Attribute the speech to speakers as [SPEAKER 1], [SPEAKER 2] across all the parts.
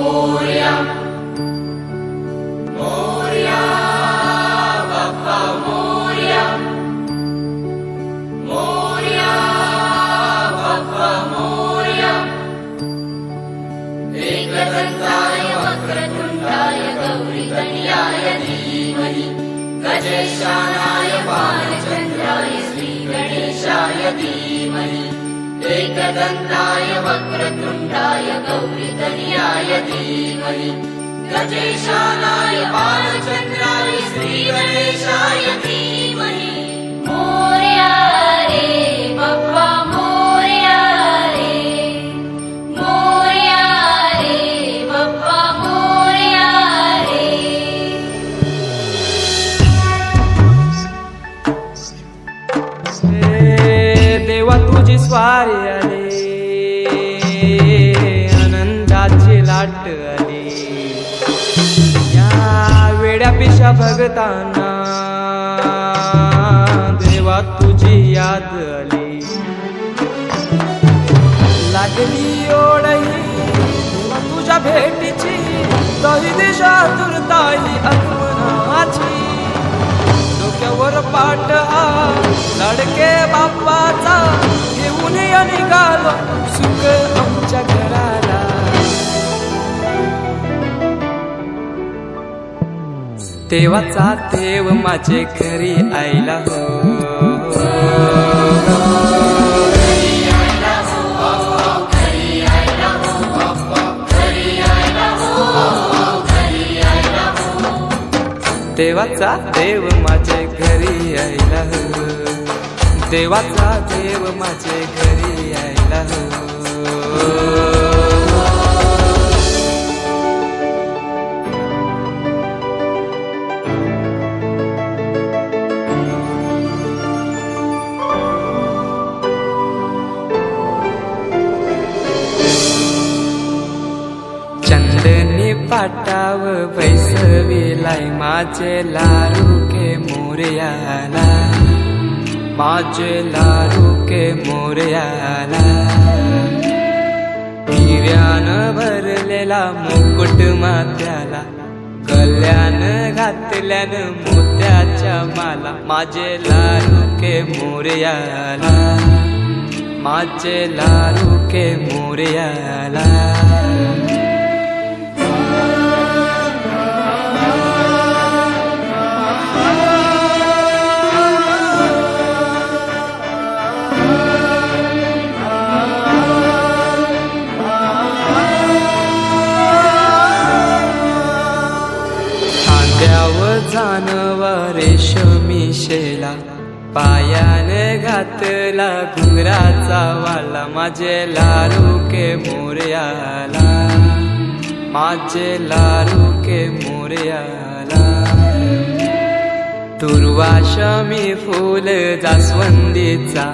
[SPEAKER 1] मोरया मोरया बाप्पा मोरया मोरया बाप्पा मोरया एकदंताय वक्रतुंडाय गौरीतनयाय धीमहि गजेशानाय बालचंद्राय श्रीगणेशाय धीमहि एकदंताय वक्रतुंडाय गौरीतनयाय धीमहि गजेशानाय बालचंद्राय श्रीगणेशाय धीमहि मोरया रे बाप्पा मोरया रे मोरया रे बाप्पा मोरया रे
[SPEAKER 2] देवा तुझी स्वारी आली आनंदाची लाट आली या वेड्या पिशा भगतांना देवा तुझी याद आली लागली ओढही देवा तुझ्या भेटीची दही दिशा तुरताई आगमनाची डोक्यावर पाट हा लडके बाप्पाचा घेऊन निघालो सुख आमच्या घराला देवाचा देव माझे घरी आयला हो देवाचा देव माझे घरी आयला हो देवाचा देव माझे घरी आयला हो चंदनी पाटाव बैसविलाय माझे लारू के मोरयाला माझे लारू के मोरयाला हिऱ्यानं भरलेला मुकुट माथ्याला कल्याण घातल्यानं मोत्याच्या माला माझे लारू के मोरयाला माझे लारू के मोरयाला जानवा रेशमी शेला पायाने घातला घुंगराचा वाला माझे लारू के मोरयाला माझे लारू के मोरयाला दुर्वाशमी फूल जास्वंदीचा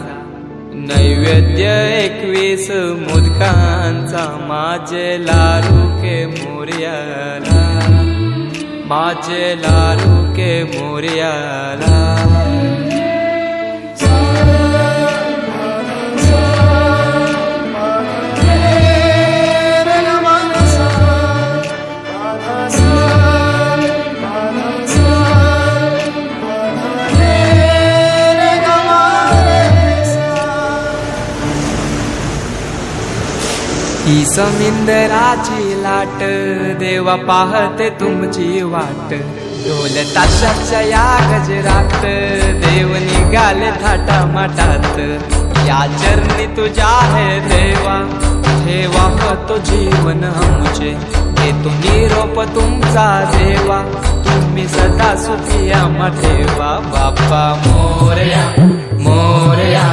[SPEAKER 2] नैवेद्य 21 मोदकांचा माझे लारू के मोरयाला माझे लारू के मोरयाला ही समिंदराची लाट देवा पाहते तुमची वाट ढोल ताशाच्या या गजरात देव निघाले थाटा माटात या चरणी तुझ्या है देवा ठेवा तो जीवन आमचे घेतो निरोप तुमचा देवा तुम्ही सदा सुखी आम्हा ठेवा बाप्पा मोरया मोरया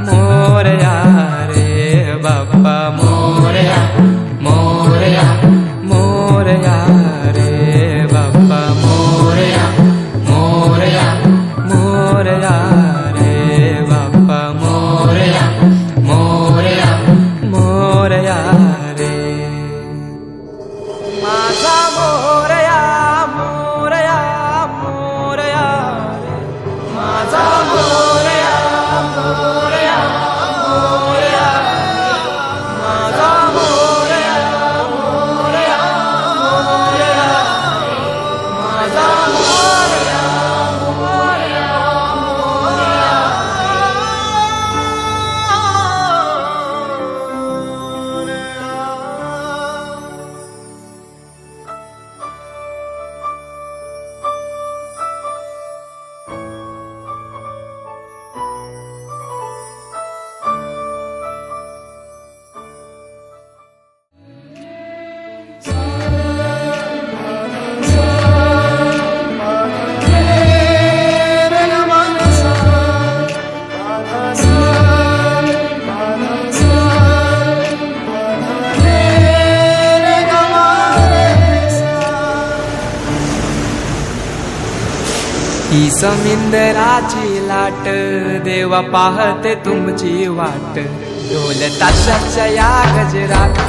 [SPEAKER 2] मोरया रे बाप्पा मोरया मोरया मोरया रे बाप्पा मोरया मोरया मोरया रे बाप्पा मोरया मोरया मोरया रे माझा मोरया मोरया मोरया रे माझा मोरया मोरया मोरया माझा मोरया मोरया समिंदराची लाट देवा पाहते तुमची वाट ढोल ताशाच्या या गजरात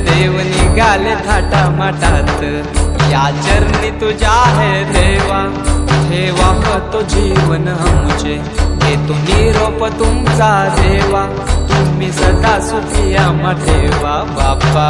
[SPEAKER 2] देव निघाले थाटा माटात या चरणी तुझ्या है देवा ठेवा तो जीवन आमचे घेतो निरोप तुमचा देवा तुम्ही सदा सुखी आम्हा ठेवा बाप्पा